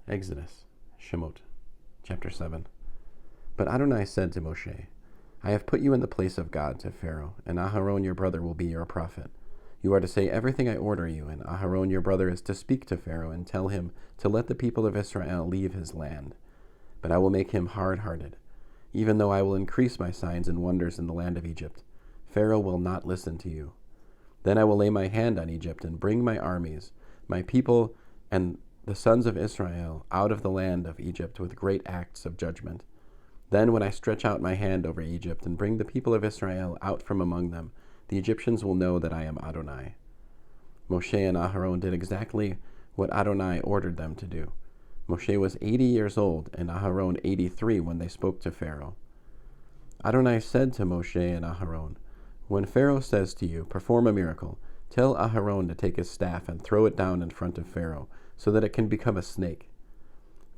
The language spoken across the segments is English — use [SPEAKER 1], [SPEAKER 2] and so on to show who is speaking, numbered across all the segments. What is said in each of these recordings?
[SPEAKER 1] Exodus, Shemot, chapter 7. But Adonai said to Moshe, I have put you in the place of God to Pharaoh, and Aharon your brother will be your prophet. You are to say everything I order you, and Aharon your brother is to speak to Pharaoh and tell him to let the people of Israel leave his land. But I will make him hard-hearted. Even though I will increase my signs and wonders in the land of Egypt, Pharaoh will not listen to you. Then I will lay my hand on Egypt and bring my armies, my people, and the sons of Israel out of the land of Egypt with great acts of judgment. Then when I stretch out my hand over Egypt and bring the people of Israel out from among them, the Egyptians will know that I am Adonai. Moshe and Aharon did exactly what Adonai ordered them to do. Moshe was 80 years old and Aharon 83 when they spoke to Pharaoh. Adonai said to Moshe and Aharon, When Pharaoh says to you, perform a miracle, tell Aharon to take his staff and throw it down in front of Pharaoh, so that it can become a snake.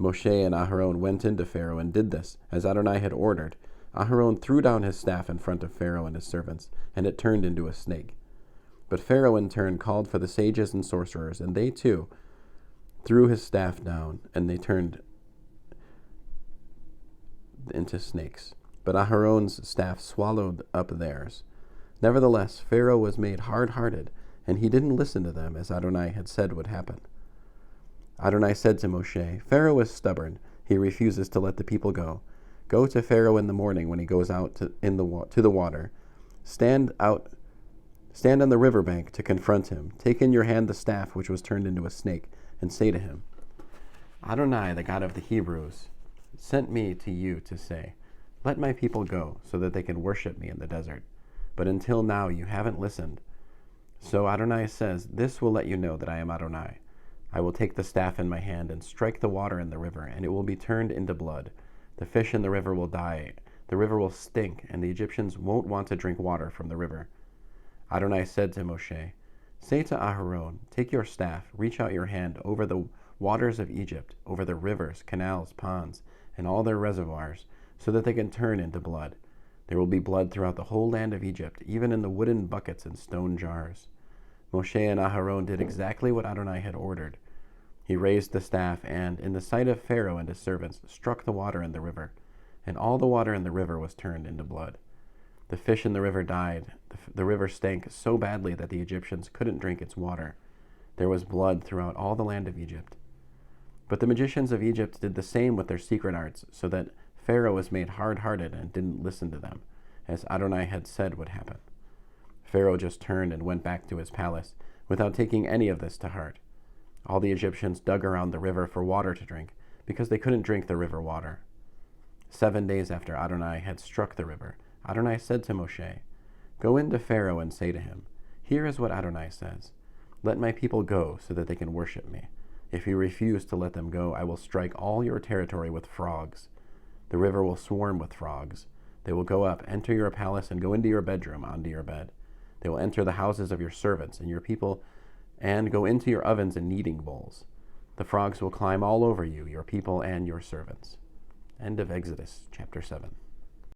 [SPEAKER 1] Moshe and Aharon went into Pharaoh and did this, as Adonai had ordered. Aharon threw down his staff in front of Pharaoh and his servants, and it turned into a snake. But Pharaoh in turn called for the sages and sorcerers, and they too threw his staff down, and they turned into snakes. But Aharon's staff swallowed up theirs. Nevertheless, Pharaoh was made hard-hearted, and he didn't listen to them, as Adonai had said would happen. Adonai said to Moshe, Pharaoh is stubborn. He refuses to let the people go. Go to Pharaoh in the morning when he goes out to the water. Stand on the riverbank to confront him. Take in your hand the staff which was turned into a snake, and say to him, Adonai, the God of the Hebrews, sent me to you to say, let my people go, so that they can worship me in the desert. But until now you haven't listened. So Adonai says, this will let you know that I am Adonai. I will take the staff in my hand and strike the water in the river, and it will be turned into blood. The fish in the river will die, the river will stink, and the Egyptians won't want to drink water from the river. Adonai said to Moshe, say to Aharon, take your staff, reach out your hand over the waters of Egypt, over the rivers, canals, ponds, and all their reservoirs, so that they can turn into blood. There will be blood throughout the whole land of Egypt, even in the wooden buckets and stone jars. Moshe and Aharon did exactly what Adonai had ordered. He raised the staff and, in the sight of Pharaoh and his servants, struck the water in the river, and all the water in the river was turned into blood. The fish in the river died. The river stank so badly that the Egyptians couldn't drink its water. There was blood throughout all the land of Egypt. But the magicians of Egypt did the same with their secret arts, so that Pharaoh was made hard-hearted and didn't listen to them, as Adonai had said would happen. Pharaoh just turned and went back to his palace, without taking any of this to heart. All the Egyptians dug around the river for water to drink, because they couldn't drink the river water. 7 days after Adonai had struck the river, Adonai said to Moshe, go into Pharaoh and say to him, here is what Adonai says, let my people go so that they can worship me. If you refuse to let them go, I will strike all your territory with frogs. The river will swarm with frogs. They will go up, enter your palace, and go into your bedroom, onto your bed. They will enter the houses of your servants and your people, and go into your ovens and kneading bowls. The frogs will climb all over you, your people, and your servants. End of Exodus, chapter 7.